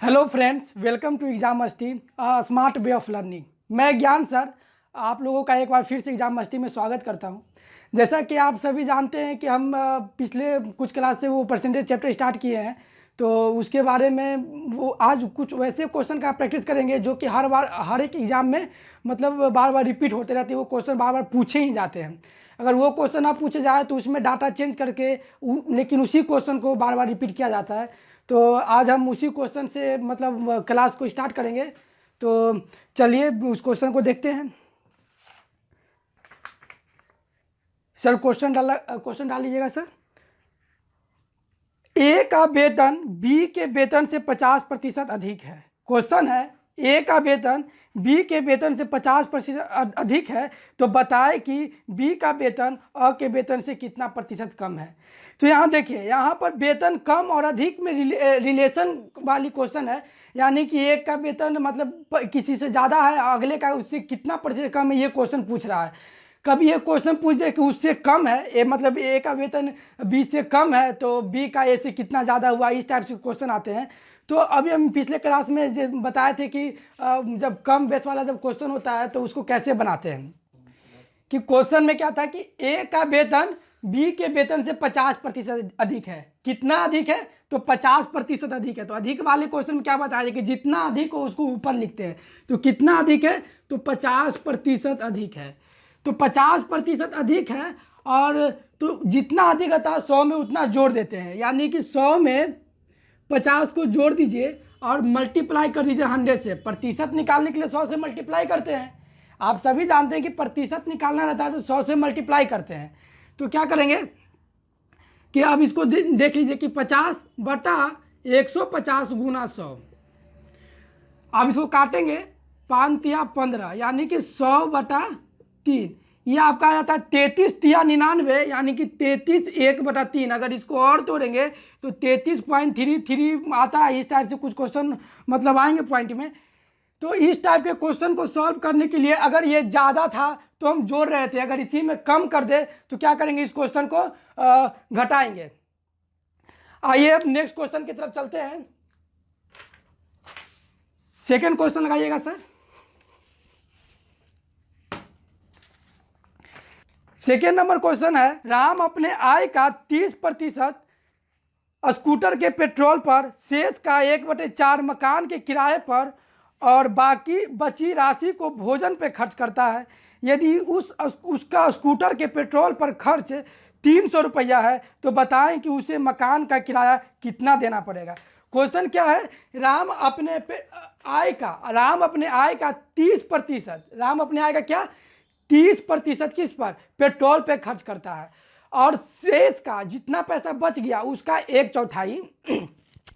Hello friends, welcome to exam Masti smart way of learning. मैं Gyan sir आप लोगों का एक बार फिर से एग्जाम मस्ती में स्वागत करता हूं। जैसा कि आप सभी जानते हैं कि हम पिछले कुछ क्लास से वो परसेंटेज चैप्टर स्टार्ट किए हैं, तो उसके बारे में वो आज कुछ वैसे क्वेश्चन का प्रैक्टिस करेंगे जो कि हर बार हर एक एग्ज़ाम में मतलब बार बार रिपीट होते रहते हैं। वो क्वेश्चन बार बार पूछे ही जाते हैं। अगर वो क्वेश्चन ना पूछे जाए तो उसमें डाटा चेंज करके लेकिन उसी क्वेश्चन को बार बार रिपीट किया जाता है। तो आज हम उसी क्वेश्चन से मतलब क्लास को स्टार्ट करेंगे। तो चलिए उस क्वेश्चन को देखते हैं। सर क्वेश्चन डाल लीजिएगा सर। ए का वेतन बी के वेतन से 50% अधिक है। क्वेश्चन है ए का वेतन बी के वेतन से 50% अधिक है, तो बताएं कि बी का वेतन अ के वेतन से कितना प्रतिशत कम है। तो यहाँ देखिए, यहाँ पर वेतन कम और अधिक में रिलेशन वाली क्वेश्चन है। यानी कि एक का वेतन मतलब किसी से ज़्यादा है, अगले का उससे कितना प्रतिशत कम है, ये क्वेश्चन पूछ रहा है। कभी ये क्वेश्चन पूछ दे कि उससे कम है, ए मतलब ए का वेतन बी से कम है तो बी का ए से कितना ज़्यादा हुआ, इस टाइप से क्वेश्चन आते हैं। तो अभी हम पिछले क्लास में बताए थे कि जब कम बेस वाला जब क्वेश्चन होता है तो उसको कैसे बनाते हैं। कि क्वेश्चन में क्या था कि ए का वेतन बी के वेतन से 50% अधिक है। कितना अधिक है? तो 50% अधिक है। तो अधिक वाले क्वेश्चन में क्या बताया कि जितना अधिक हो उसको ऊपर लिखते हैं। तो कितना अधिक है? तो 50% अधिक है। तो 50% अधिक है, और तो जितना अधिक रहता है 100 में उतना जोड़ देते हैं। यानी कि 100 में 50 को जोड़ दीजिए और मल्टीप्लाई कर दीजिए 100 से। प्रतिशत निकालने के लिए 100 से मल्टीप्लाई करते हैं। आप सभी जानते हैं कि प्रतिशत निकालना रहता है तो 100 से मल्टीप्लाई करते हैं। तो क्या करेंगे कि अब इसको देख लीजिए कि 50 बटा 150 गुना 100। अब इसको काटेंगे 5 तिया 15, यानी कि 100 बटा 3। ये आपका आ जाता है 33 तिया 99, यानी कि 33 1 बटा 3। अगर इसको और तोड़ेंगे तो 33.33 आता है। इस टाइप से कुछ क्वेश्चन मतलब आएंगे पॉइंट में। तो इस टाइप के क्वेश्चन को सॉल्व करने के लिए अगर ये ज़्यादा था तो हम जोड़ रहे थे, अगर इसी में कम कर दे तो क्या करेंगे, इस क्वेश्चन को घटाएंगे। आइए अब नेक्स्ट क्वेश्चन की तरफ चलते हैं। सेकेंड क्वेश्चन लगाइएगा सर। सेकेंड नंबर क्वेश्चन है, राम अपने आय का 30% स्कूटर के पेट्रोल पर, शेष का 1/4 मकान के किराए पर और बाकी बची राशि को भोजन पे खर्च करता है। यदि उसका स्कूटर के पेट्रोल पर खर्च 300 रुपया है तो बताएं कि उसे मकान का किराया कितना देना पड़ेगा। क्वेश्चन क्या है, राम अपने आय का 30%, राम अपने आय का क्या 30% किस पर, पेट्रोल पे खर्च करता है, और शेष का जितना पैसा बच गया उसका 1/4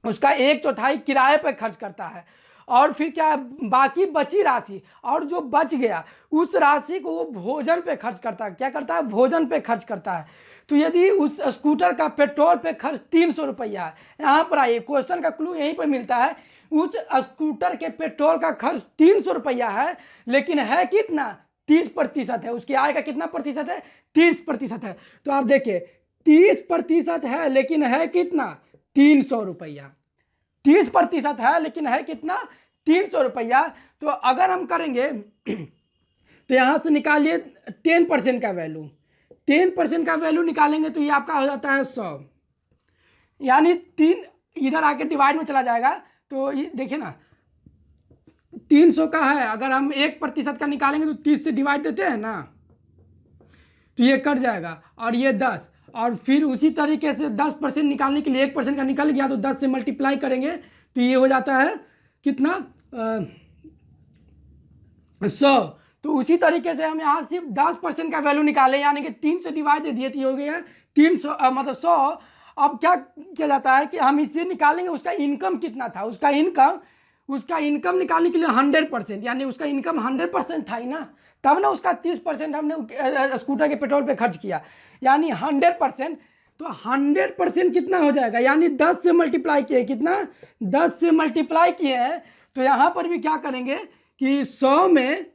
उसका 1/4 किराए पे खर्च करता है। और फिर क्या, बाकी बची राशि और जो बच गया उस राशि को वो भोजन पे खर्च करता है। क्या करता है? भोजन पे खर्च करता है। तो यदि उस स्कूटर का पेट्रोल पे खर्च 300 रुपया है, यहाँ पर आइए, क्वेश्चन का क्लू यहीं पर मिलता है। उस स्कूटर के पेट्रोल का खर्च 300 रुपया है, लेकिन है कितना, 30% है। उसकी आय का कितना प्रतिशत है? 30% है। तो आप देखिए 30% है लेकिन है कितना, 300 रुपया। 30% है लेकिन है कितना, 300 रुपया। तो अगर हम करेंगे तो यहां से निकालिए 10% का वैल्यू, 10% का वैल्यू निकालेंगे तो ये आपका हो जाता है 100, यानी 3 इधर आके डिवाइड में चला जाएगा। तो ये देखिए ना, 300 का है, अगर हम 1% का निकालेंगे तो 30 से डिवाइड देते हैं ना, तो ये कट जाएगा, और ये 10। और फिर उसी तरीके से 10% निकालने के लिए 1% का निकल गया तो 10 से मल्टीप्लाई करेंगे तो ये हो जाता है कितना, 100। तो उसी तरीके से हम यहाँ सिर्फ 10% का वैल्यू निकालें, यानी कि 3 से डिवाइड दे दिए तो ये हो गया 300 मतलब 100। अब क्या किया जाता है कि हम इससे निकालेंगे उसका इनकम कितना था। उसका इनकम निकालने के लिए 100%, यानी उसका इनकम 100% था ही ना, तब ना उसका 30% हमने स्कूटर के पेट्रोल पे खर्च किया, यानी 100%। तो 100% कितना हो जाएगा, यानी 10 से मल्टीप्लाई किए, कितना, 10 से मल्टीप्लाई किए हैं। तो यहाँ पर भी क्या करेंगे कि 100 में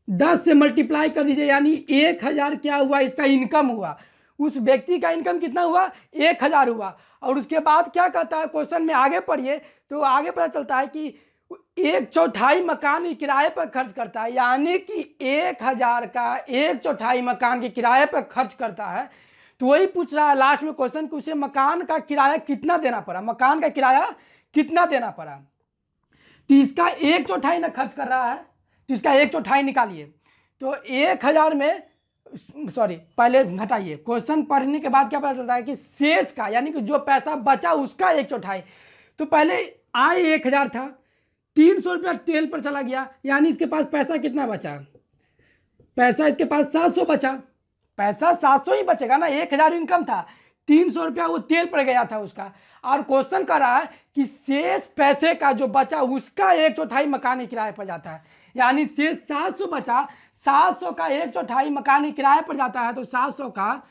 10 से मल्टीप्लाई कर दीजिए, यानी 1000 क्या हुआ, इसका इनकम हुआ। उस व्यक्ति का इनकम कितना हुआ, 1000 हुआ। और उसके बाद क्या कहता है क्वेश्चन में आगे पढ़िए तो आगे पता चलता है कि 1/4 मकान के किराए पर खर्च करता है, यानी कि 1000 का 1/4 मकान के किराए पर खर्च करता है। तो वही पूछ रहा है लास्ट में क्वेश्चन कि उसे मकान का किराया कितना देना पड़ा, मकान का किराया कितना देना पड़ा। तो इसका 1/4 ना खर्च कर रहा है, तो इसका 1/4 निकालिए। तो 1000 में सॉरी पहले घटाइए, क्वेश्चन पढ़ने के बाद क्या पता चलता है कि शेष का यानी कि जो पैसा बचा उसका 1/4। तो पहले आय 1000 था, 300 रुपया तेल पर चला गया, यानी इसके पास पैसा कितना बचा, पैसा इसके पास 700 बचा, पैसा 700 ही बचेगा ना, 1000 इनकम था, 300 रुपया वो तेल पर गया था उसका। और क्वेश्चन कर रहा है कि शेष पैसे का जो बचा उसका 1/4 मकानी किराए पर जाता है, यानी शेष 700 बचा, 700 का 1/4 मकानी किराए पर जाता है, तो 700 का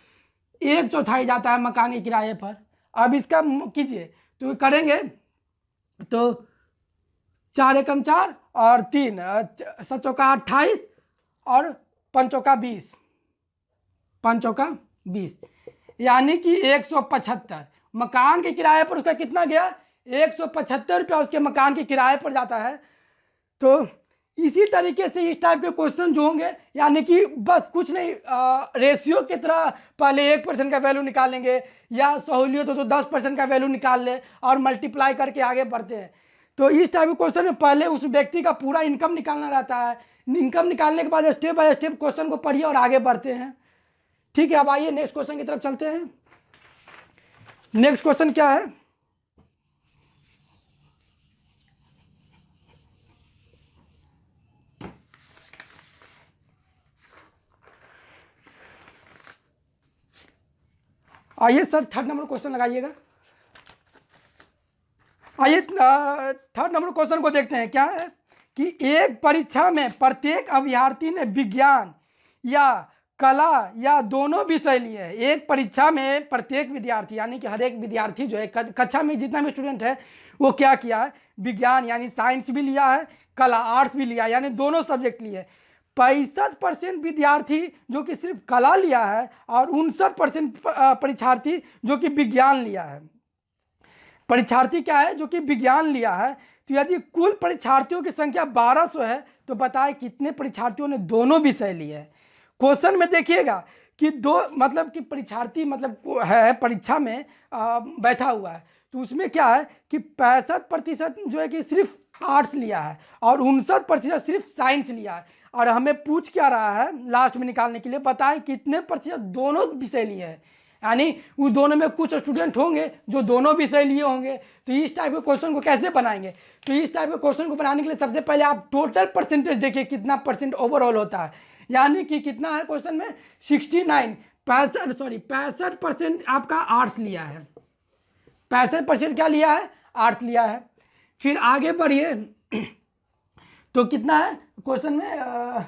1/4 जाता है मकानी किराए पर। अब इसका कीजिए तो करेंगे तो 4 एकम 4 और 3 7 चौका 28 और 5 चौका 20, 5 चौका 20, यानी कि 175 मकान के किराए पर उसका कितना गया, 175 रुपया उसके मकान के किराए पर जाता है। तो इसी तरीके से इस टाइप के क्वेश्चन जो होंगे, यानी कि बस कुछ नहीं, रेशियो की तरह पहले 1% का वैल्यू निकालेंगे या सहूलियत हो तो 10% का वैल्यू निकाल ले और मल्टीप्लाई करके आगे बढ़ते हैं। तो इस टाइप के क्वेश्चन में पहले उस व्यक्ति का पूरा इनकम निकालना रहता है, इनकम निकालने के बाद स्टेप बाय स्टेप क्वेश्चन को पढ़िए और आगे बढ़ते हैं। ठीक है, अब आइए नेक्स्ट क्वेश्चन की तरफ चलते हैं। नेक्स्ट क्वेश्चन क्या है, आइए सर थर्ड नंबर क्वेश्चन लगाइएगा। आइए थर्ड नंबर क्वेश्चन को देखते हैं। क्या है कि एक परीक्षा में प्रत्येक अभ्यर्थी ने विज्ञान या कला या दोनों विषय लिए हैं। एक परीक्षा में प्रत्येक विद्यार्थी यानी कि हर एक विद्यार्थी जो है कक्षा में जितना भी स्टूडेंट है वो क्या किया है, विज्ञान यानी साइंस भी लिया है, कला आर्ट्स भी लिया है, यानी दोनों सब्जेक्ट लिए। 65% विद्यार्थी जो कि सिर्फ कला लिया है और 59% परीक्षार्थी जो कि विज्ञान लिया है। परीक्षार्थी क्या है जो कि विज्ञान लिया है। तो यदि कुल परीक्षार्थियों की संख्या 1200 है तो बताएं कितने परीक्षार्थियों ने दोनों विषय लिए हैं। क्वेश्चन में देखिएगा कि दो मतलब कि परीक्षार्थी मतलब है परीक्षा में बैठा हुआ है, तो उसमें क्या है कि 65% जो है कि सिर्फ आर्ट्स लिया है और 59% सिर्फ साइंस लिया है। और हमें पूछ क्या रहा है लास्ट में निकालने के लिए, बताएं कितने प्रतिशत दोनों विषय लिए हैं, यानी उस दोनों में कुछ स्टूडेंट होंगे जो दोनों विषय लिए होंगे। तो इस टाइप के क्वेश्चन को कैसे बनाएंगे, तो इस टाइप के क्वेश्चन को बनाने के लिए सबसे पहले आप टोटल परसेंटेज देखिए कितना परसेंट ओवरऑल होता है, यानी कि कितना है क्वेश्चन में 65% आपका आर्ट्स लिया है, 65% क्या लिया है, आर्ट्स लिया है। फिर आगे बढ़िए तो कितना है क्वेश्चन में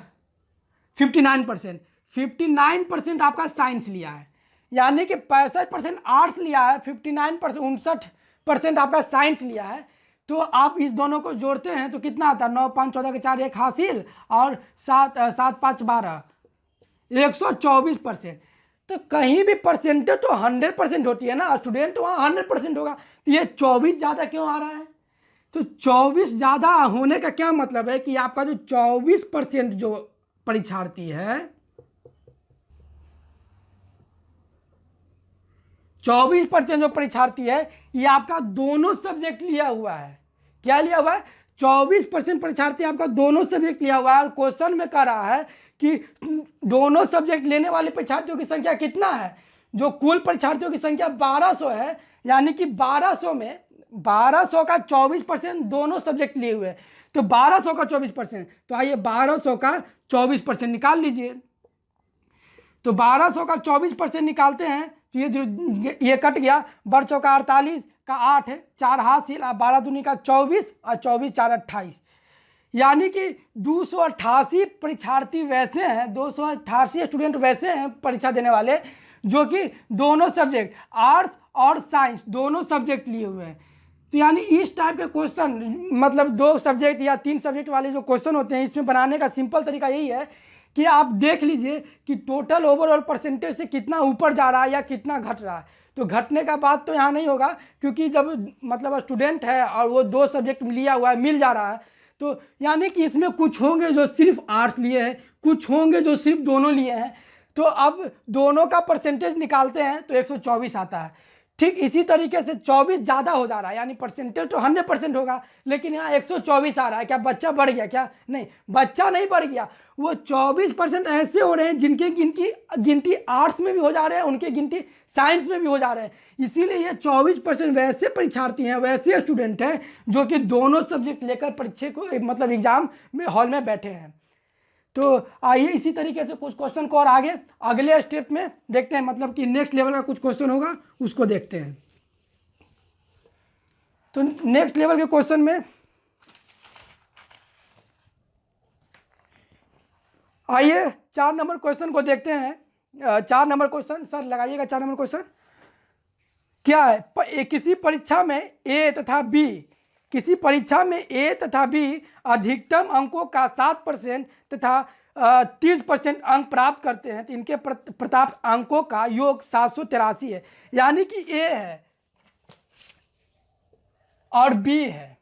59% आपका साइंस लिया है, यानी कि 65% आर्ट्स लिया है, 59% आपका साइंस लिया है। तो आप इस दोनों को जोड़ते हैं तो कितना आता है, 9 5 14 के 4 1 हासिल और 7 7 5 12 124%। तो कहीं भी परसेंटेज तो 100% होती है ना, स्टूडेंट तो वहाँ 100% होगा, तो ये 24 ज़्यादा क्यों आ रहा है। तो 24 ज़्यादा होने का क्या मतलब है कि आपका जो 24% जो परीक्षार्थी है, 24% जो परीक्षार्थी है ये आपका दोनों सब्जेक्ट लिया हुआ है। क्या लिया हुआ है, 24% परीक्षार्थी आपका दोनों सब्जेक्ट लिया हुआ है। और क्वेश्चन में कह रहा है कि दोनों सब्जेक्ट लेने वाले परीक्षार्थियों की संख्या कितना है, जो कुल परीक्षार्थियों की संख्या 1200 है, यानी कि 1200 में 1200 का 24% दोनों सब्जेक्ट लिए हुए हैं, तो 1200 का 24%, तो आइए 1200 का 24% निकाल लीजिए। तो 1200 का 24% निकालते हैं तो ये जो ये कट गया, बड़ चौका 48 का 8 है, 4 हासिल और 12 दूनी का 24 और 24 4 28, यानी कि 288 परीक्षार्थी वैसे हैं, 288 स्टूडेंट वैसे हैं परीक्षा देने वाले जो कि दोनों सब्जेक्ट आर्ट्स और साइंस दोनों सब्जेक्ट लिए हुए हैं। तो यानी इस टाइप के क्वेश्चन मतलब 2 सब्जेक्ट या 3 सब्जेक्ट वाले जो क्वेश्चन होते हैं, इसमें बनाने का सिंपल तरीका यही है कि आप देख लीजिए कि टोटल ओवरऑल परसेंटेज से कितना ऊपर जा रहा है या कितना घट रहा है। तो घटने का बात तो यहाँ नहीं होगा, क्योंकि जब मतलब स्टूडेंट है और वो 2 सब्जेक्ट लिया हुआ है, मिल जा रहा है, तो यानी कि इसमें कुछ होंगे जो सिर्फ आर्ट्स लिए हैं, कुछ होंगे जो सिर्फ दोनों लिए हैं। तो अब दोनों का परसेंटेज निकालते हैं तो 124 आता है। ठीक इसी तरीके से 24 ज़्यादा हो जा रहा है, यानी परसेंटेज तो 100% होगा, लेकिन यहाँ 124 आ रहा है। क्या बच्चा बढ़ गया? क्या नहीं, बच्चा नहीं बढ़ गया। वो 24% ऐसे हो रहे हैं जिनके गिनती आर्ट्स में भी हो जा रहे हैं, उनके गिनती साइंस में भी हो जा रहे हैं। इसीलिए ये 24% वैसे परीक्षार्थी हैं, वैसे स्टूडेंट हैं जो कि दोनों सब्जेक्ट लेकर परीक्षा को मतलब एग्जाम में हॉल में बैठे हैं। तो आइए इसी तरीके से कुछ क्वेश्चन को और आगे अगले स्टेप में देखते हैं, मतलब कि नेक्स्ट लेवल का कुछ क्वेश्चन होगा उसको देखते हैं। तो नेक्स्ट लेवल के क्वेश्चन में आइए 4 नंबर क्वेश्चन को देखते हैं। 4 नंबर क्वेश्चन सर लगाइएगा। 4 नंबर क्वेश्चन क्या है? किसी परीक्षा में ए तथा बी, किसी परीक्षा में ए तथा बी अधिकतम अंकों का 7% तथा 30% अंक प्राप्त करते हैं, तो इनके प्राप्त अंकों का योग 783 है। यानी कि ए है और बी है,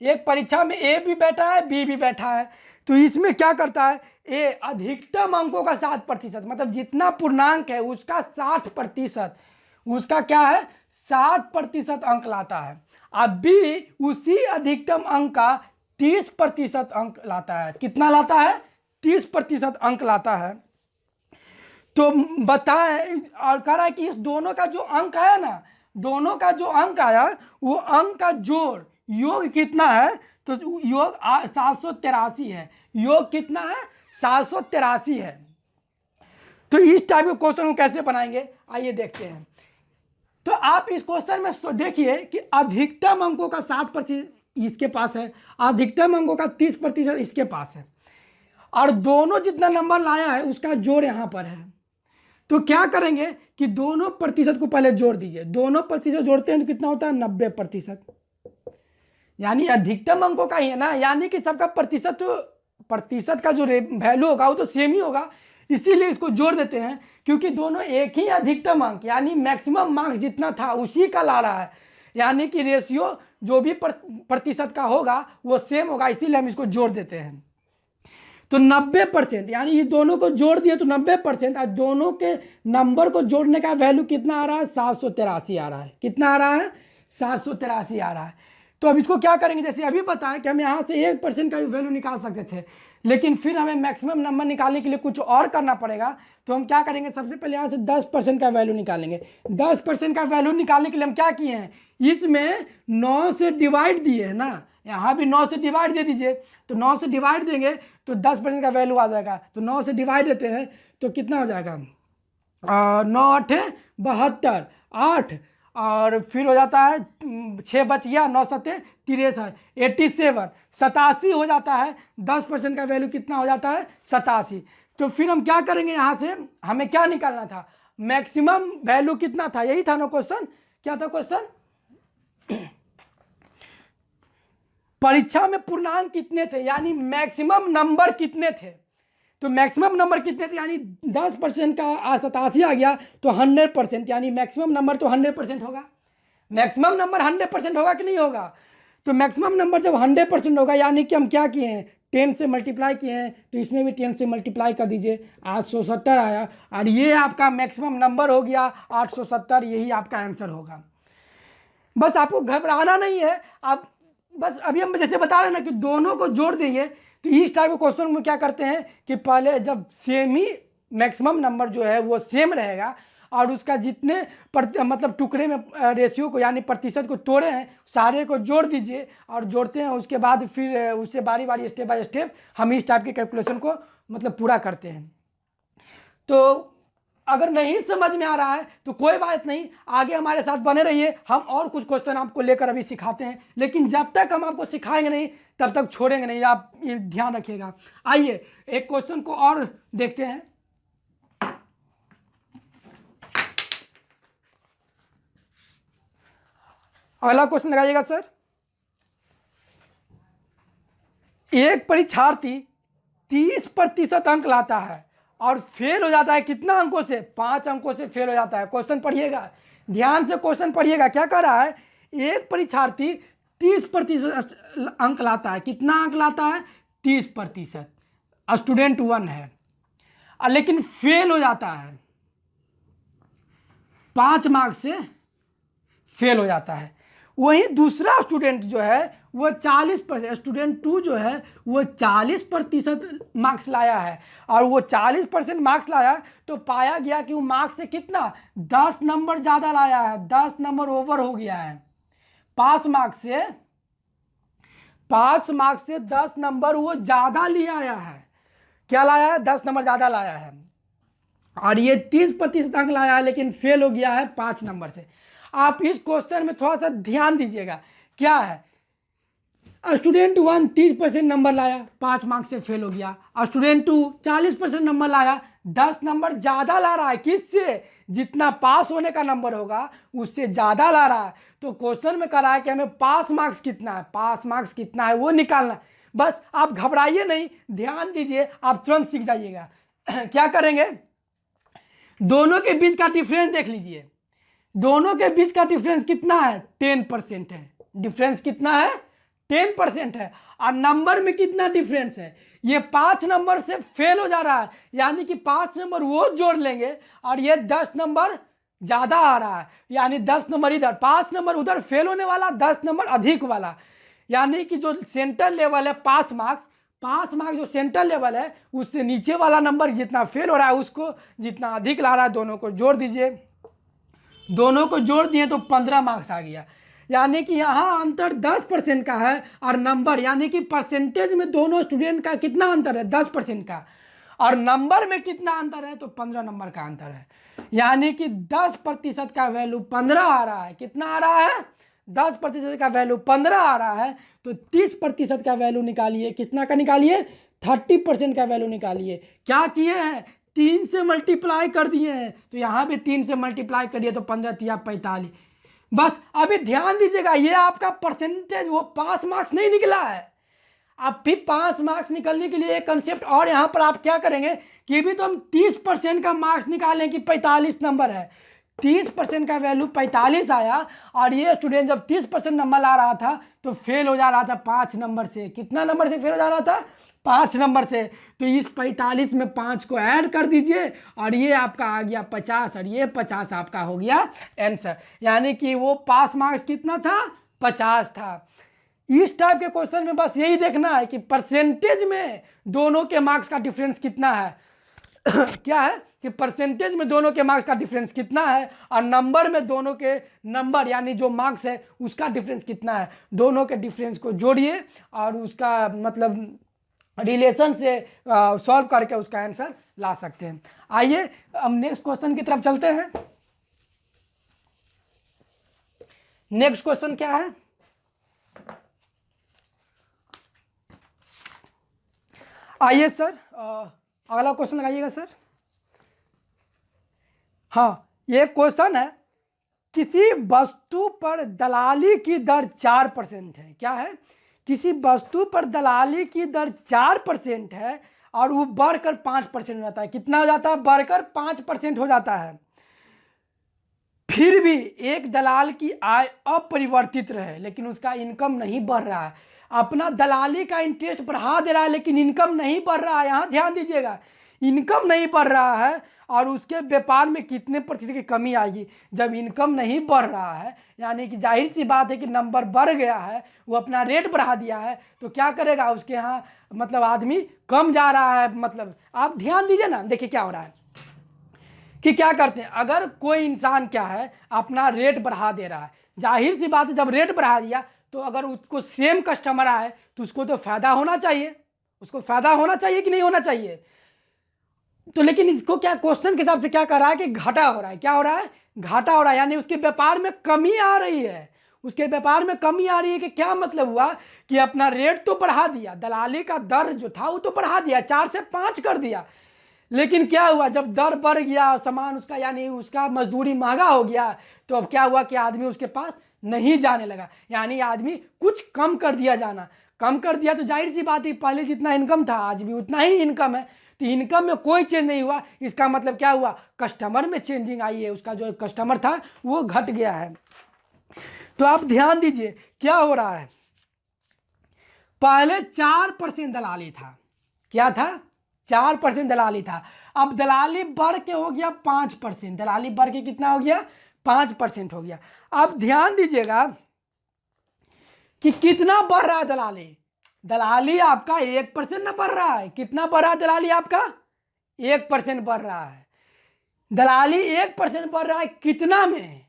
एक परीक्षा में ए भी बैठा है, बी भी बैठा है। तो इसमें क्या करता है? ए अधिकतम अंकों का 7%, मतलब जितना पूर्णांक है उसका 60%, उसका क्या है 60% अंक लाता है। अब बी उसी अधिकतम अंक का 30% अंक लाता है। कितना लाता है? 30% अंक लाता है। तो बताएं, और कह रहा है कि इस दोनों का जो अंक आया ना, दोनों का जो अंक आया वो अंक का जोड़ योग कितना है? तो योग 783 है। योग कितना है? 783 है। तो इस टाइप के क्वेश्चन को कैसे बनाएंगे आइए देखते हैं। तो आप इस क्वेश्चन में देखिए कि अधिकतम अंकों का 7% इसके पास है, अधिकतम अंकों का 30% इसके पास है, और दोनों जितना नंबर लाया है उसका जोड़ यहाँ पर है। तो क्या करेंगे कि दोनों प्रतिशत को पहले जोड़ दीजिए। दोनों प्रतिशत जोड़ते हैं तो कितना होता है? 90%। यानी अधिकतम अंकों का ही है ना, यानी कि सबका प्रतिशत का जो वैल्यू होगा वो तो सेम ही होगा, इसीलिए इसको जोड़ देते हैं, क्योंकि दोनों एक ही अधिकतम अंक यानी मैक्सिमम मार्क्स जितना था उसी का ला रहा है। यानी कि रेशियो जो भी प्रतिशत का होगा वो सेम होगा, इसीलिए हम इसको जोड़ देते हैं। तो 90%, यानी ये दोनों को जोड़ दिए तो 90%, और दोनों के नंबर को जोड़ने का वैल्यू कितना आ रहा है? 783 आ रहा है। कितना आ रहा है? 783 आ रहा है। तो अब इसको क्या करेंगे? जैसे अभी बताएं कि हम यहाँ से 1% का भी वैल्यू निकाल सकते थे, लेकिन फिर हमें मैक्सिमम नंबर निकालने के लिए कुछ और करना पड़ेगा। तो हम क्या करेंगे? सबसे पहले यहाँ से 10% का वैल्यू निकालेंगे। 10% का वैल्यू निकालने के लिए हम क्या किए हैं? इसमें 9 से डिवाइड दिए है ना, यहाँ भी 9 से डिवाइड दे दीजिए। तो 9 से डिवाइड देंगे तो 10% का वैल्यू आ जाएगा। तो 9 से डिवाइड देते हैं तो कितना हो जाएगा? 9 8 72, 8 और फिर हो जाता है 6 बच गया, 9 7 63, 87, 87 हो जाता है। 10% का वैल्यू कितना हो जाता है? 87। तो फिर हम क्या करेंगे? यहाँ से हमें क्या निकालना था? मैक्सिमम वैल्यू कितना था? यही था ना क्वेश्चन। क्या था क्वेश्चन? परीक्षा में पूर्णांक कितने थे, यानी मैक्सिमम नंबर कितने थे। तो मैक्सिमम नंबर कितने थे, यानी 10% का 87 आ गया तो 100%, यानी मैक्सिमम नंबर तो 100% होगा। मैक्सिमम नंबर 100% होगा कि नहीं होगा? तो मैक्सिमम नंबर जब 100% होगा, यानी कि हम क्या किए हैं? 10 से मल्टीप्लाई किए हैं, तो इसमें भी 10 से मल्टीप्लाई कर दीजिए। 870 आया, और ये आपका मैक्सिमम नंबर हो गया 870। यही आपका आंसर होगा। बस आपको घबराना नहीं है। आप बस अभी हम जैसे बता रहे हैं ना कि दोनों को जोड़ देंगे। तो इस टाइप के क्वेश्चन में क्या करते हैं कि पहले जब सेम ही मैक्सिमम नंबर जो है वो सेम रहेगा, और उसका जितने मतलब टुकड़े में रेशियो को यानी प्रतिशत को तोड़े हैं सारे को जोड़ दीजिए, और जोड़ते हैं उसके बाद फिर उससे बारी बारी स्टेप बाय स्टेप हम इस टाइप के कैलकुलेशन को मतलब पूरा करते हैं। तो अगर नहीं समझ में आ रहा है तो कोई बात नहीं, आगे हमारे साथ बने रहिए। हम और कुछ क्वेश्चन आपको लेकर अभी सिखाते हैं, लेकिन जब तक हम आपको सिखाएंगे नहीं तब तक छोड़ेंगे नहीं, आप ये ध्यान रखिएगा। आइए एक क्वेश्चन को और देखते हैं। अगला क्वेश्चन लगाइएगा सर। एक परीक्षार्थी 30% अंक लाता है और फेल हो जाता है कितना अंकों से? 5 अंकों से फेल हो जाता है। क्वेश्चन पढ़िएगा, ध्यान से क्वेश्चन पढ़िएगा, क्या कर रहा है, एक परीक्षार्थी 30% अंक लाता है। कितना अंक लाता है? 30%। स्टूडेंट 1 है, लेकिन फेल हो जाता है, 5 मार्क्स से फेल हो जाता है। वहीं दूसरा स्टूडेंट जो है वो 40%, स्टूडेंट 2 जो है वो 40% मार्क्स लाया है, और वो 40% मार्क्स लाया तो पाया गया कि वो मार्क्स से कितना 10 नंबर ज़्यादा लाया है, 10 नंबर ओवर हो गया है। 5 मार्क्स से 10 नंबर वो ज़्यादा ले आया है। क्या लाया है? 10 नंबर ज़्यादा लाया है, और ये 30% अंक लाया है, लेकिन फेल हो गया है 5 नंबर से। आप इस क्वेश्चन में थोड़ा सा ध्यान दीजिएगा। क्या है, स्टूडेंट 1 30% नंबर लाया, 5 मार्क्स से फेल हो गया। स्टूडेंट 2 40% नंबर लाया, 10 नंबर ज़्यादा ला रहा है। किससे? जितना पास होने का नंबर होगा उससे ज़्यादा ला रहा है। तो क्वेश्चन में कह रहा है कि हमें पास मार्क्स कितना है, पास मार्क्स कितना है वो निकालना। बस आप घबराइए नहीं, ध्यान दीजिए, आप तुरंत सीख जाइएगा। क्या करेंगे, दोनों के बीच का डिफरेंस देख लीजिए। दोनों के बीच का डिफरेंस कितना है? 10% है। डिफरेंस कितना है? 10% है। और नंबर में कितना डिफरेंस है? ये 5 नंबर से फेल हो जा रहा है, यानी कि 5 नंबर वो जोड़ लेंगे, और ये 10 नंबर ज़्यादा आ रहा है, यानी 10 नंबर इधर, 5 नंबर उधर फेल होने वाला, 10 नंबर अधिक वाला। यानी कि जो सेंटर लेवल है पास मार्क्स जो सेंटर लेवल है उससे नीचे वाला नंबर जितना फेल हो रहा है उसको जितना अधिक ला रहा है, दोनों को जोड़ दीजिए। दोनों को जोड़ दिए तो 15 मार्क्स आ गया। यानी कि यहाँ अंतर 10% का है, और नंबर यानी कि परसेंटेज में दोनों स्टूडेंट का कितना अंतर है? 10% का, और नंबर में कितना अंतर है? तो 15 नंबर का अंतर है। यानी कि 10% का वैल्यू 15 आ रहा है। कितना आ रहा है? 10% का वैल्यू 15 आ रहा है। तो 30% का वैल्यू निकालिए। कितना का निकालिए? 30% का वैल्यू निकालिए। क्या किए हैं? 3 से मल्टीप्लाई कर दिए हैं। तो यहाँ भी 3 से मल्टीप्लाई करिए तो 15 तिया 45। बस अभी ध्यान दीजिएगा, ये आपका परसेंटेज वो पास मार्क्स नहीं निकला है। अब भी 5 मार्क्स निकलने के लिए एक कंसेप्ट और यहाँ पर आप क्या करेंगे कि भी तो हम 30% का मार्क्स निकालें कि 45 नंबर है। 30% का वैल्यू 45 आया, और ये स्टूडेंट जब 30% नंबर ला रहा था तो फेल हो जा रहा था 5 नंबर से। कितना नंबर से फेल हो जा रहा था? 5 नंबर से। तो इस 45 में 5 को ऐड कर दीजिए, और ये आपका आ गया 50, और ये 50 आपका हो गया आंसर। यानी कि वो पास मार्क्स कितना था? 50 था। इस टाइप के क्वेश्चन में बस यही देखना है कि परसेंटेज में दोनों के मार्क्स का डिफरेंस कितना है। क्या है कि परसेंटेज में दोनों के मार्क्स का डिफरेंस कितना है, और नंबर में दोनों के नंबर यानी जो मार्क्स है उसका डिफरेंस कितना है। दोनों के डिफरेंस को जोड़िए और उसका मतलब रिलेशन से सॉल्व करके उसका आंसर ला सकते हैं। आइए हम नेक्स्ट क्वेश्चन की तरफ चलते हैं। नेक्स्ट क्वेश्चन क्या है? आइए सर, अगला क्वेश्चन लगाइएगा सर। हाँ, ये क्वेश्चन है, किसी वस्तु पर दलाली की दर 4% है। क्या है? किसी वस्तु पर दलाली की दर 4% है, और वो बढ़कर 5% हो जाता है। कितना हो जाता है? बढ़कर 5% हो जाता है। फिर भी एक दलाल की आय अपरिवर्तित रहे, लेकिन उसका इनकम नहीं बढ़ रहा है। अपना दलाली का इंटरेस्ट बढ़ा दे रहा है, लेकिन इनकम नहीं बढ़ रहा है। यहाँ ध्यान दीजिएगा, इनकम नहीं बढ़ रहा है, और उसके व्यापार में कितने प्रतिशत की कमी आएगी? जब इनकम नहीं बढ़ रहा है, यानी कि जाहिर सी बात है कि नंबर बढ़ गया है, वो अपना रेट बढ़ा दिया है, तो क्या करेगा? उसके यहाँ मतलब आदमी कम जा रहा है। मतलब आप ध्यान दीजिए ना, देखिए क्या हो रहा है कि क्या करते हैं, अगर कोई इंसान क्या है अपना रेट बढ़ा दे रहा है, जाहिर सी बात है जब रेट बढ़ा दिया तो अगर उसको सेम कस्टमर आए तो उसको तो फायदा होना चाहिए। उसको फायदा होना चाहिए कि नहीं होना चाहिए? तो लेकिन इसको क्या क्वेश्चन के हिसाब से क्या कर रहा है कि घाटा हो रहा है। क्या हो रहा है? घाटा हो रहा है, यानी उसके व्यापार में कमी आ रही है। उसके व्यापार में कमी आ रही है कि क्या मतलब हुआ कि अपना रेट तो बढ़ा दिया, दलाली का दर जो था वो तो बढ़ा दिया, 4 से 5 कर दिया, लेकिन क्या हुआ जब दर बढ़ गया सामान उसका यानी उसका मजदूरी महंगा हो गया, तो अब क्या हुआ कि आदमी उसके पास नहीं जाने लगा। यानी आदमी कुछ कम कर दिया, जाना कम कर दिया, तो जाहिर सी बात है पहले जितना इनकम था आज भी उतना ही इनकम है, तो इनकम में कोई चेंज नहीं हुआ, इसका मतलब क्या हुआ, कस्टमर में चेंजिंग आई है, उसका जो कस्टमर था वो घट गया है। तो आप ध्यान दीजिए क्या हो रहा है, पहले 4% दलाली था, क्या था, 4% दलाली था, अब दलाली बढ़ के हो गया 5%, दलाली बढ़ के कितना हो गया, 5% हो गया। अब ध्यान दीजिएगा कि कितना बढ़ रहा है दलाली, दलाली आपका 1% ना बढ़ रहा है, कितना बढ़ रहा है दलाली आपका, 1% बढ़ रहा है, दलाली 1% बढ़ रहा है, कितना में,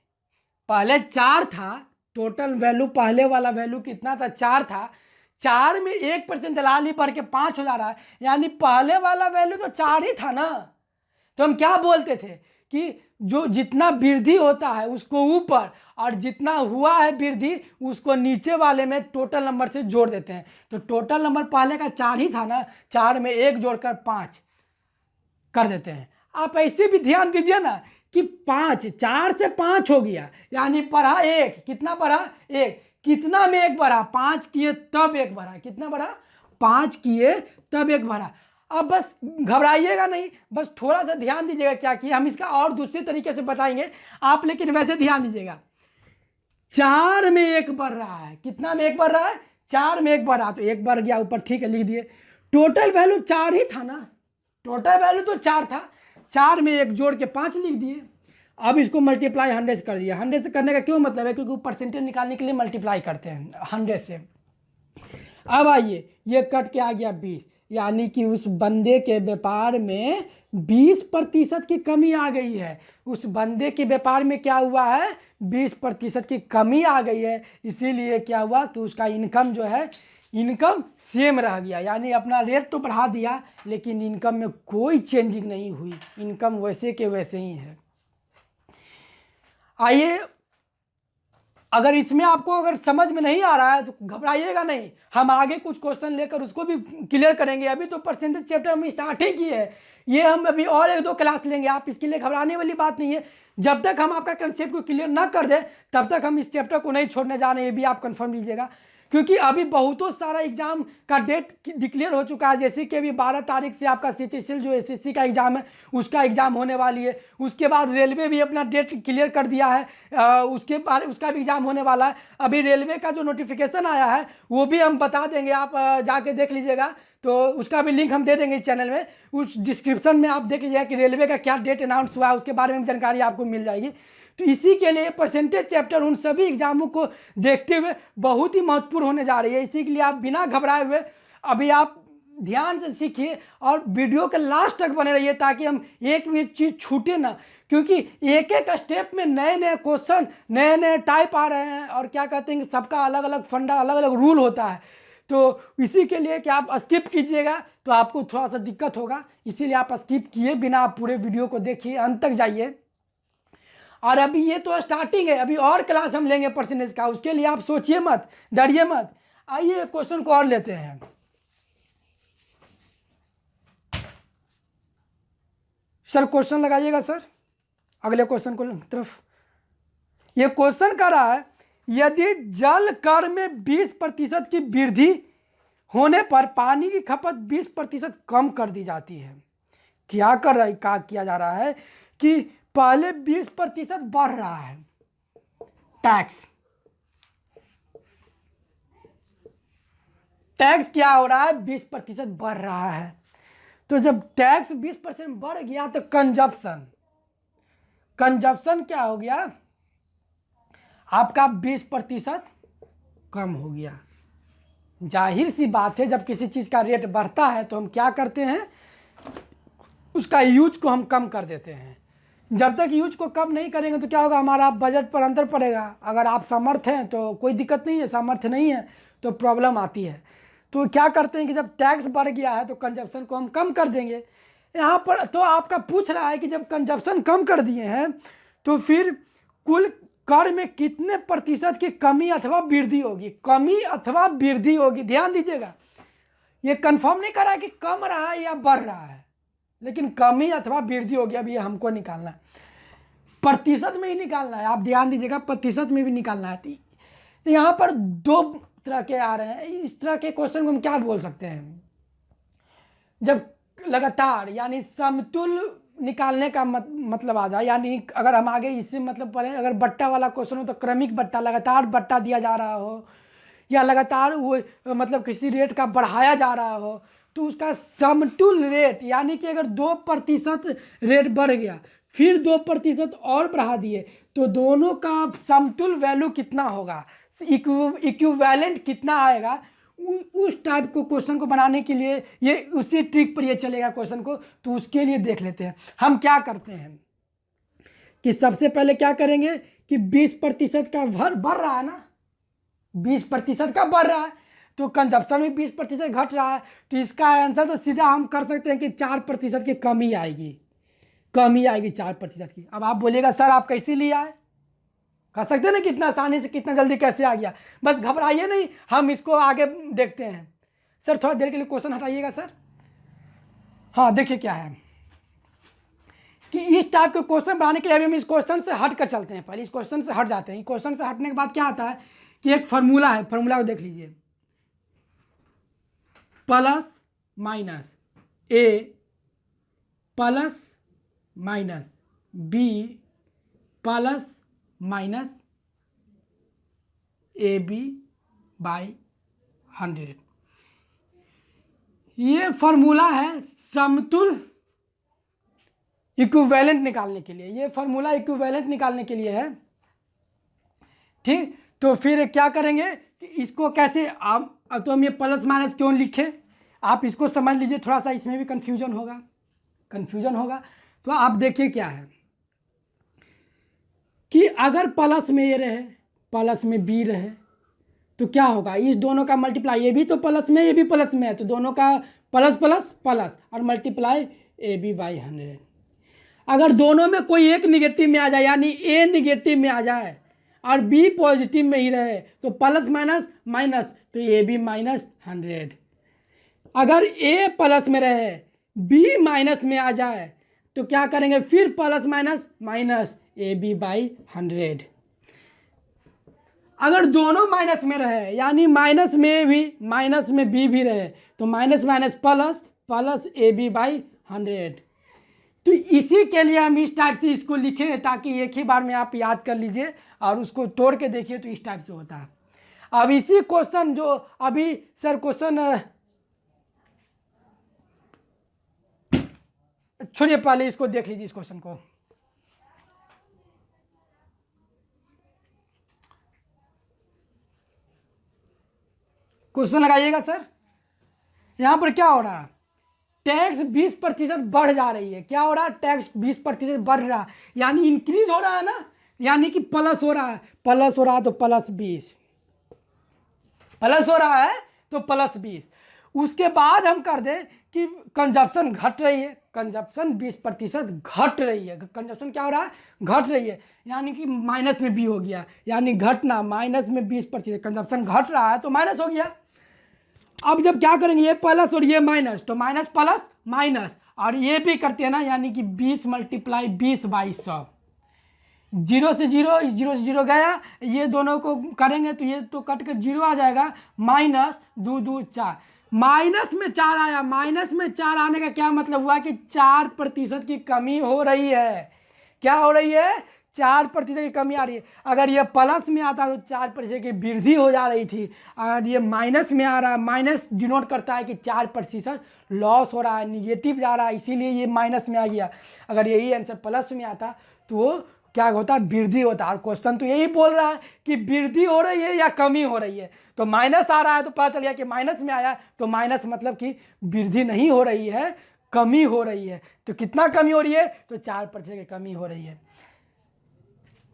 पहले 4 था, टोटल वैल्यू पहले वाला वैल्यू कितना था, 4 था, 4 में 1% दलाली बढ़ के 5 हो जा रहा है, यानी पहले वाला वैल्यू तो 4 ही था ना। तो हम क्या बोलते थे कि जो जितना वृद्धि होता है उसको ऊपर और जितना हुआ है वृद्धि उसको नीचे वाले में टोटल नंबर से जोड़ देते हैं। तो टोटल नंबर पहले का 4 ही था ना, 4 में 1 जोड़कर 5 कर देते हैं। आप ऐसे भी ध्यान दीजिए ना कि 5, 4 से 5 हो गया, यानी बढ़ा 1, कितना बढ़ा 1, कितना में 1 बढ़ा, 5 किए तब 1 बढ़ा, कितना बढ़ा, 5 किए तब 1 बढ़ा। अब बस घबराइएगा नहीं, बस थोड़ा सा ध्यान दीजिएगा क्या किया, हम इसका और दूसरे तरीके से बताएंगे आप, लेकिन वैसे ध्यान दीजिएगा, 4 में 1 बढ़ रहा है, कितना में 1 बढ़ रहा है, 4 में 1 बढ़ रहा, तो 1 बढ़ गया ऊपर, ठीक है लिख दिए, टोटल वैल्यू 4 ही था ना, टोटल वैल्यू तो 4 था, 4 में 1 जोड़ के 5 लिख दिए। अब इसको मल्टीप्लाई 100 से कर दिया, 100 से करने का क्यों मतलब है, क्योंकि परसेंटेज निकालने के लिए मल्टीप्लाई करते हैं 100 से। अब आइए ये कट के आ गया 20, यानी कि उस बंदे के व्यापार में 20% की कमी आ गई है, उस बंदे के व्यापार में क्या हुआ है, 20% की कमी आ गई है, इसीलिए क्या हुआ कि उसका इनकम जो है, इनकम सेम रह गया, यानी अपना रेट तो बढ़ा दिया लेकिन इनकम में कोई चेंजिंग नहीं हुई, इनकम वैसे के वैसे ही है। आइए, अगर इसमें आपको अगर समझ में नहीं आ रहा है तो घबराइएगा नहीं, हम आगे कुछ क्वेश्चन लेकर उसको भी क्लियर करेंगे। अभी तो परसेंटेज चैप्टर हम स्टार्ट ही किए हैं, ये हम अभी और 1-2 क्लास लेंगे, आप इसके लिए घबराने वाली बात नहीं है। जब तक हम आपका कंसेप्ट को क्लियर ना कर दें तब तक हम इस चैप्टर को नहीं छोड़ने जा रहे हैं, ये भी आप कंफर्म लीजिएगा, क्योंकि अभी बहुतों सारा एग्जाम का डेट डिक्लेयर हो चुका है। जैसे कि अभी 12 तारीख से आपका CHSL जो SSC का एग्ज़ाम है उसका एग्ज़ाम होने वाली है, उसके बाद रेलवे भी अपना डेट क्लियर कर दिया है, उसके बाद उसका भी एग्ज़ाम होने वाला है। अभी रेलवे का जो नोटिफिकेशन आया है वो भी हम बता देंगे, आप जाके देख लीजिएगा, तो उसका भी लिंक हम दे देंगे चैनल में, उस डिस्क्रिप्शन में आप देख लीजिएगा कि रेलवे का क्या डेट अनाउंस हुआ है, उसके बारे में जानकारी आपको मिल जाएगी। तो इसी के लिए परसेंटेज चैप्टर उन सभी एग्जामों को देखते हुए बहुत ही महत्वपूर्ण होने जा रही है, इसी के लिए आप बिना घबराए हुए अभी आप ध्यान से सीखिए और वीडियो के लास्ट तक बने रहिए, ताकि हम एक भी चीज़ छूटे ना, क्योंकि एक एक स्टेप में नए नए क्वेश्चन, नए नए टाइप आ रहे हैं, और क्या कहते हैं कि सबका अलग अलग फंडा, अलग अलग रूल होता है। तो इसी के लिए कि आप स्किप कीजिएगा तो आपको थोड़ा सा दिक्कत होगा, इसीलिए आप स्किप किए बिना आप पूरे वीडियो को देखिए, अंत तक जाइए। और अभी ये तो स्टार्टिंग है, अभी और क्लास हम लेंगे परसेंटेज का, उसके लिए आप सोचिए मत, डरिए मत। आइए क्वेश्चन को और लेते हैं। सर क्वेश्चन लगाइएगा सर, अगले क्वेश्चन को तरफ। ये क्वेश्चन कर रहा है, यदि जल कर में 20% की वृद्धि होने पर पानी की खपत 20% कम कर दी जाती है। क्या कर रहा है, क्या किया जा रहा है कि पहले 20% बढ़ रहा है टैक्स, टैक्स क्या हो रहा है, 20% बढ़ रहा है। तो जब टैक्स 20% बढ़ गया तो कंजप्शन, कंजप्शन क्या हो गया आपका, 20% कम हो गया। जाहिर सी बात है, जब किसी चीज़ का रेट बढ़ता है तो हम क्या करते हैं, उसका यूज को हम कम कर देते हैं। जब तक यूज को कम नहीं करेंगे तो क्या होगा, हमारा बजट पर अंतर पड़ेगा। अगर आप समर्थ हैं तो कोई दिक्कत नहीं है, सामर्थ्य नहीं है तो प्रॉब्लम आती है। तो क्या करते हैं कि जब टैक्स बढ़ गया है तो कंजप्शन को हम कम कर देंगे। यहाँ पर तो आपका पूछ रहा है कि जब कंजप्शन कम कर दिए हैं तो फिर कुल कर में कितने प्रतिशत की कमी अथवा वृद्धि होगी, कमी अथवा वृद्धि होगी। ध्यान दीजिएगा, ये कंफर्म नहीं कर रहा है कि कम रहा है या बढ़ रहा है, लेकिन कमी अथवा वृद्धि होगी। अब ये हमको निकालना है, प्रतिशत में ही निकालना है, आप ध्यान दीजिएगा, प्रतिशत में भी निकालना है। तो यहाँ पर 2 तरह के आ रहे हैं, इस तरह के क्वेश्चन को हम क्या बोल सकते हैं, जब लगातार यानी समतुल्य निकालने का मतलब आ जाए, यानी अगर हम आगे इससे मतलब पढ़ें, अगर बट्टा वाला क्वेश्चन हो तो क्रमिक बट्टा, लगातार बट्टा दिया जा रहा हो या लगातार वो मतलब किसी रेट का बढ़ाया जा रहा हो, तो उसका समतुल्य रेट यानी कि अगर 2% रेट बढ़ गया फिर 2% और बढ़ा दिए तो दोनों का समतुल्य वैल्यू कितना होगा, इक्विवेलेंट कितना आएगा, उस टाइप को क्वेश्चन को बनाने के लिए ये उसी ट्रिक पर ये चलेगा क्वेश्चन को। तो उसके लिए देख लेते हैं हम क्या करते हैं कि सबसे पहले क्या करेंगे कि 20% का बढ़ रहा है ना, 20% का बढ़ रहा है तो कंजप्शन में 20% घट रहा है, तो इसका आंसर तो सीधा हम कर सकते हैं कि 4% की कमी आएगी 4% की। अब आप बोलिएगा सर आप कैसे लिया है, कर सकते हैं ना कितना आसानी से, कितना जल्दी कैसे आ गया, बस घबराइए नहीं, हम इसको आगे देखते हैं। सर थोड़ा देर के लिए क्वेश्चन हटाइएगा सर। हाँ देखिए क्या है कि इस टाइप के क्वेश्चन बनाने के लिए अभी हम इस क्वेश्चन से हट कर चलते हैं, पहले इस क्वेश्चन से हट जाते हैं। क्वेश्चन से हटने के बाद क्या आता है कि एक फार्मूला है, फार्मूला को देख लीजिए, plus minus a plus minus b plus minus a b by 100, ये फार्मूला है समतुल्य इक्विवेलेंट निकालने के लिए, ये फार्मूला इक्विवेलेंट निकालने के लिए है। ठीक, तो फिर क्या करेंगे कि इसको कैसे अब तो हम ये प्लस माइनस क्यों लिखे, आप इसको समझ लीजिए, थोड़ा सा इसमें भी कन्फ्यूजन होगा। तो आप देखिए क्या है कि अगर प्लस में ये रहे प्लस में बी रहे तो क्या होगा, इस दोनों का मल्टीप्लाई, ये भी तो प्लस में ये भी प्लस में है, तो दोनों का प्लस प्लस प्लस और मल्टीप्लाई ए बी बाई 100। अगर दोनों में कोई एक निगेटिव में आ जाए यानी ए निगेटिव में आ जाए और बी पॉजिटिव में ही रहे तो प्लस माइनस माइनस तो ए बी माइनस 100। अगर ए प्लस में रहे बी माइनस में आ जाए तो क्या करेंगे, फिर plus minus minus a b by 100। अगर दोनों माइनस में रहे यानी माइनस में बी भी रहे तो minus minus plus plus a b by 100। तो इसी के लिए हम इस टाइप से इसको लिखें ताकि एक ही बार में आप याद कर लीजिए और उसको तोड़ के देखिए तो इस टाइप से होता है। अब इसी क्वेश्चन जो अभी सर क्वेश्चन छोड़िए, पहले इसको देख लीजिए, इस क्वेश्चन को क्वेश्चन लगाइएगा सर। यहां पर क्या हो रहा है, टैक्स 20% बढ़ जा रही है, क्या हो रहा है, टैक्स 20% बढ़ रहा है यानी इंक्रीज हो रहा है ना, यानी कि प्लस हो रहा है तो प्लस 20, प्लस हो रहा है तो प्लस 20। उसके बाद हम कर दें कि कंजप्शन घट रही है, कंजप्शन 20% घट रही है, कंजप्शन क्या हो रहा है, घट रही है, यानी कि माइनस में बी हो गया, यानी घटना, माइनस में 20% कंजप्शन घट रहा है तो माइनस हो गया। अब जब क्या करेंगे, ये प्लस और ये माइनस तो माइनस प्लस माइनस, और ये भी करते हैं ना यानी कि 20 मल्टीप्लाई 20 बाई 100, 0 से 0 गया, ये दोनों को करेंगे तो ये तो कट कर 0 आ जाएगा, माइनस 2 2 4, माइनस में 4 आया, माइनस में 4 आने का क्या मतलब हुआ कि 4% की कमी हो रही है, क्या हो रही है, 4% की कमी आ रही है। अगर ये प्लस में आता तो 4% की वृद्धि हो जा रही थी, अगर ये माइनस में आ रहा है, माइनस डिनोट करता है कि 4% लॉस हो रहा है, निगेटिव जा रहा है, इसीलिए ये माइनस में आ गया। अगर यही आंसर प्लस में आता तो क्या होता, वृद्धि होता। और क्वेश्चन तो यही बोल रहा है कि वृद्धि हो रही है या कमी हो रही है, तो माइनस आ रहा है तो पता चल गया कि माइनस में आया तो माइनस मतलब कि वृद्धि नहीं हो रही है, कमी हो रही है। तो कितना कमी हो रही है, तो 4% की कमी हो रही है।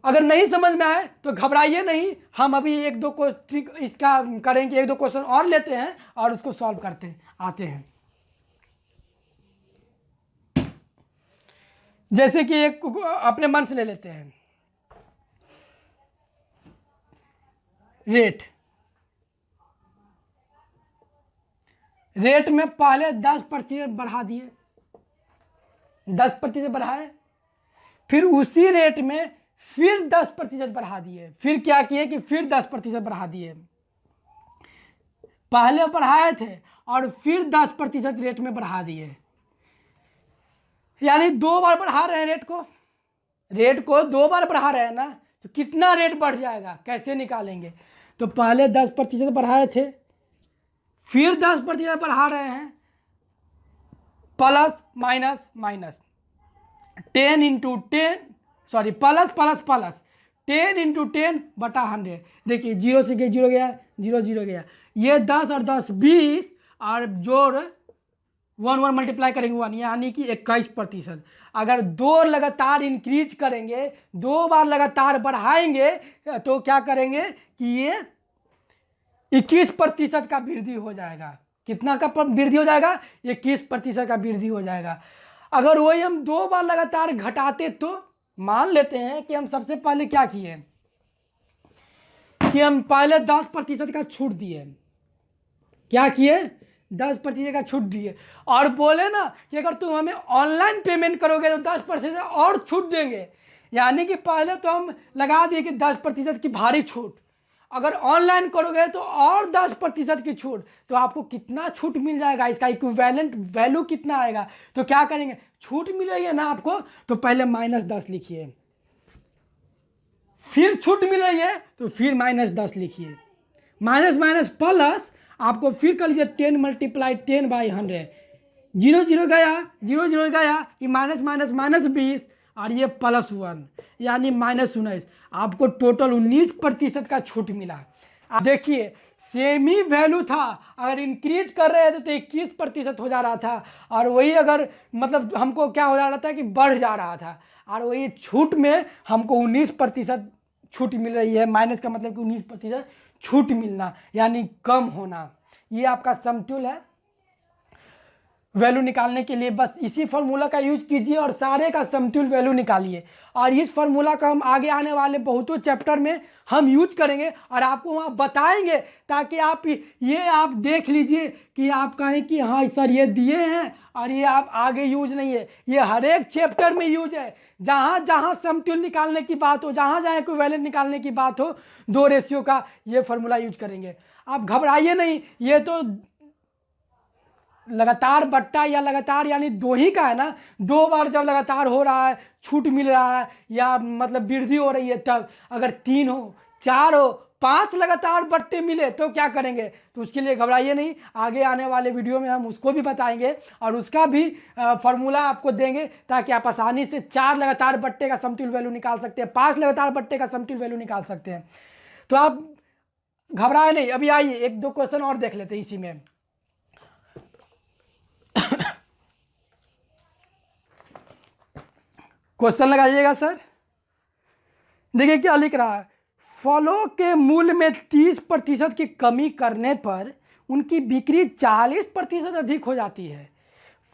अगर नहीं समझ में आए तो घबराइए नहीं, हम अभी एक दो को ट्रिक इसका करेंगे, एक दो क्वेश्चन और लेते हैं और उसको सॉल्व करते आते हैं। जैसे कि एक अपने मन से ले लेते हैं, रेट में पहले 10% बढ़ा दिए, 10% बढ़ाए, फिर उसी रेट में फिर 10% बढ़ा दिए, फिर क्या किए कि फिर 10% बढ़ा दिए, पहले बढ़ाए थे और फिर 10% रेट में बढ़ा दिए, यानी 2 बार बढ़ा रहे हैं रेट को 2 बार बढ़ा रहे हैं ना, तो कितना रेट बढ़ जाएगा, कैसे निकालेंगे। तो पहले 10% बढ़ाए थे, फिर 10% बढ़ा रहे हैं, plus minus minus 10 into 10 sorry plus plus plus 10 into 10/100। देखिए 0 से 0 गया, 0 0 गया, ये 10 और 10 20 और जोड़ 1 मल्टीप्लाई करेंगे 1, यानी कि 21%। अगर 2 लगातार इंक्रीज करेंगे, 2 बार लगातार बढ़ाएंगे, तो क्या करेंगे कि ये 21% का वृद्धि हो जाएगा। कितना का वृद्धि हो जाएगा? 21% का वृद्धि हो जाएगा। अगर वही हम 2 बार लगातार घटाते, तो मान लेते हैं कि हम सबसे पहले क्या किए कि हम पहले 10% का छूट दिए। क्या किए? 10% का छूट दिए और बोले ना कि अगर तुम हमें ऑनलाइन पेमेंट करोगे तो 10% और छूट देंगे। यानी कि पहले तो हम लगा दिए कि 10% की भारी छूट, अगर ऑनलाइन करोगे तो और 10% की छूट, तो आपको कितना छूट मिल जाएगा, इसका इक्विवेलेंट वैल्यू कितना आएगा। तो क्या करेंगे, छूट मिल रही है ना आपको, तो पहले -10 लिखिए, फिर छूट मिल रही है तो फिर -10 लिखिए, माइनस माइनस प्लस आपको फिर कर लीजिए 10 मल्टीप्लाई 10/100, 0 0 गया, 0 0 गया, ये माइनस माइनस -20 और ये +1 यानी -19। आपको टोटल 19% का छूट मिला। आप देखिए सेम ही वैल्यू था, अगर इंक्रीज कर रहे थे तो 21% हो जा रहा था, और वही अगर मतलब हमको क्या हो जा रहा था कि बढ़ जा रहा था, और वही छूट में हमको 19% छूट मिल रही है। माइनस का मतलब कि 19% छूट मिलना यानी कम होना। ये आपका समतुल्य है। वैल्यू निकालने के लिए बस इसी फार्मूला का यूज कीजिए और सारे का समतुल्य वैल्यू निकालिए। और इस फार्मूला का हम आगे आने वाले बहुतों चैप्टर में हम यूज करेंगे और आपको वहाँ बताएंगे, ताकि आप ये आप देख लीजिए कि आप कहें कि हाँ सर ये दिए हैं और ये आप आगे यूज नहीं है। ये हर एक चैप्टर में यूज है। जहाँ जहाँ समतुल्य निकालने की बात हो, जहाँ जहाँ इक्विवेलेंट निकालने की बात हो, 2 रेशियो का ये फार्मूला यूज करेंगे। आप घबराइए नहीं, ये तो लगातार बट्टा या लगातार यानी 2 ही का है ना। 2 बार जब लगातार हो रहा है, छूट मिल रहा है या मतलब वृद्धि हो रही है, तब अगर 3 हो, 4 हो, 5 लगातार बट्टे मिले तो क्या करेंगे। तो उसके लिए घबराइए नहीं, आगे आने वाले वीडियो में हम उसको भी बताएंगे और उसका भी फार्मूला आपको देंगे, ताकि आप आसानी से 4 लगातार बट्टे का समतुल्य वैल्यू निकाल सकते हैं, 5 लगातार बट्टे का समतुल्य वैल्यू निकाल सकते हैं। तो आप घबराए नहीं। अभी आइए 1-2 क्वेश्चन और देख लेते हैं इसी में। क्वेश्चन लगाइएगा सर। देखिए क्या लिख रहा है, फलों के मूल्य में 30% की कमी करने पर उनकी बिक्री 40% अधिक हो जाती है।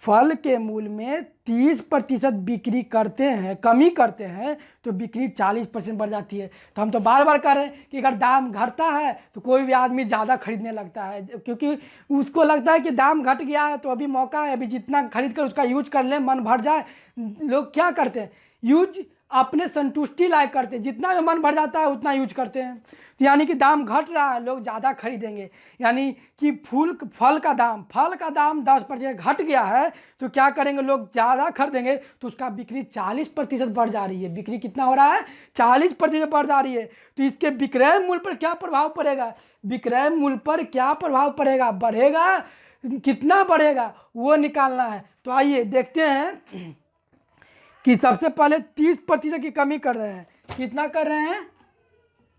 फल के मूल्य में 30% बिक्री करते हैं, कमी करते हैं, तो बिक्री 40% बढ़ जाती है। तो हम तो बार बार कह रहे हैं कि अगर दाम घटता है तो कोई भी आदमी ज़्यादा खरीदने लगता है, क्योंकि उसको लगता है कि दाम घट गया है तो अभी मौका है, अभी जितना खरीद कर उसका यूज कर लें, मन भर जाए। लोग क्या करते हैं, यूज अपने संतुष्टि लायक करते हैं, जितना भी मन भर जाता है उतना यूज करते हैं। तो यानी कि दाम घट रहा है, लोग ज़्यादा खरीदेंगे। यानी कि फल का दाम 10% घट गया है, तो क्या करेंगे, लोग ज़्यादा खरीदेंगे, तो उसका बिक्री 40% बढ़ जा रही है। बिक्री कितना हो रहा है? 40% बढ़ जा रही है। तो इसके विक्रय मूल्य पर क्या प्रभाव पड़ेगा? विक्रय मूल्य पर क्या प्रभाव पड़ेगा? बढ़ेगा, कितना बढ़ेगा वो निकालना है। तो आइए देखते हैं कि सबसे पहले 30% की कमी कर रहे हैं। कितना कर रहे हैं?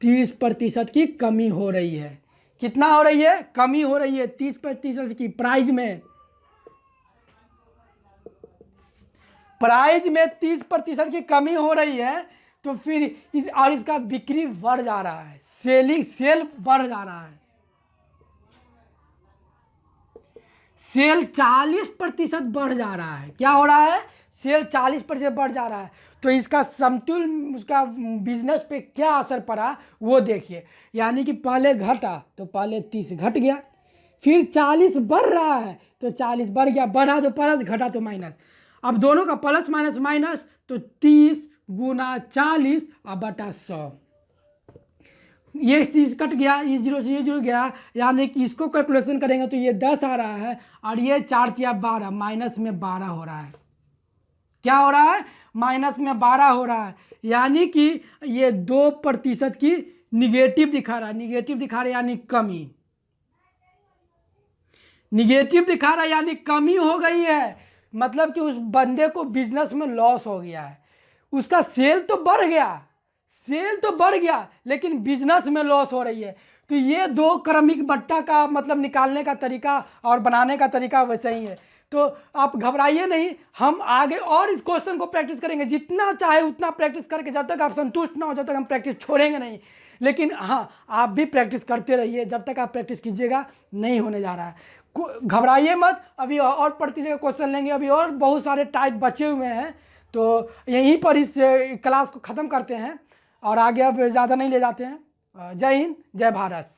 30% की कमी हो रही है। कितना हो रही है? कमी हो रही है 30% की। प्राइस में 30% की कमी हो रही है, तो फिर इसका बिक्री बढ़ जा रहा है, सेल बढ़ जा रहा है। सेल 40% बढ़ जा रहा है। क्या हो रहा है? सेल 40% बढ़ जा रहा है। तो इसका समतुल्य, उसका बिजनेस पे क्या असर पड़ा वो देखिए। यानी कि पहले घटा तो पहले 30 घट गया, फिर 40 बढ़ रहा है तो 40 बढ़ गया, बढ़ा तो प्लस, घटा तो माइनस। अब दोनों का प्लस माइनस माइनस, तो 30 गुना 40 अब बटा 100। ये 30 कट गया, इस 0 से ये 0 गया, यानी कि इसको कैलकुलेशन करेंगे तो ये 10 आ रहा है, और ये 4 तिया 12, माइनस में 12 हो रहा है। क्या हो रहा है, -12 हो रहा है, यानी कि ये 2% की निगेटिव दिखा रहा है, निगेटिव दिखा रहा है यानी कमी, निगेटिव दिखा रहा है यानी कमी हो गई है। मतलब कि उस बंदे को बिजनेस में लॉस हो गया है, उसका सेल तो बढ़ गया, सेल तो बढ़ गया, लेकिन बिजनेस में लॉस हो रही है। तो ये दो क्रमिक बट्टा का मतलब निकालने का तरीका और बनाने का तरीका वैसे ही है। तो आप घबराइए नहीं, हम आगे और इस क्वेश्चन को प्रैक्टिस करेंगे, जितना चाहे उतना प्रैक्टिस करके, जब तक आप संतुष्ट ना हो जब तक हम प्रैक्टिस छोड़ेंगे नहीं। लेकिन हाँ, आप भी प्रैक्टिस करते रहिए, जब तक आप प्रैक्टिस कीजिएगा नहीं होने जा रहा है। घबराइए मत, अभी और प्रति का क्वेश्चन लेंगे, अभी और बहुत सारे टाइप बचे हुए हैं। तो यहीं पर इस क्लास को ख़त्म करते हैं और आगे अब ज़्यादा नहीं ले जाते हैं। जय हिंद, जय भारत।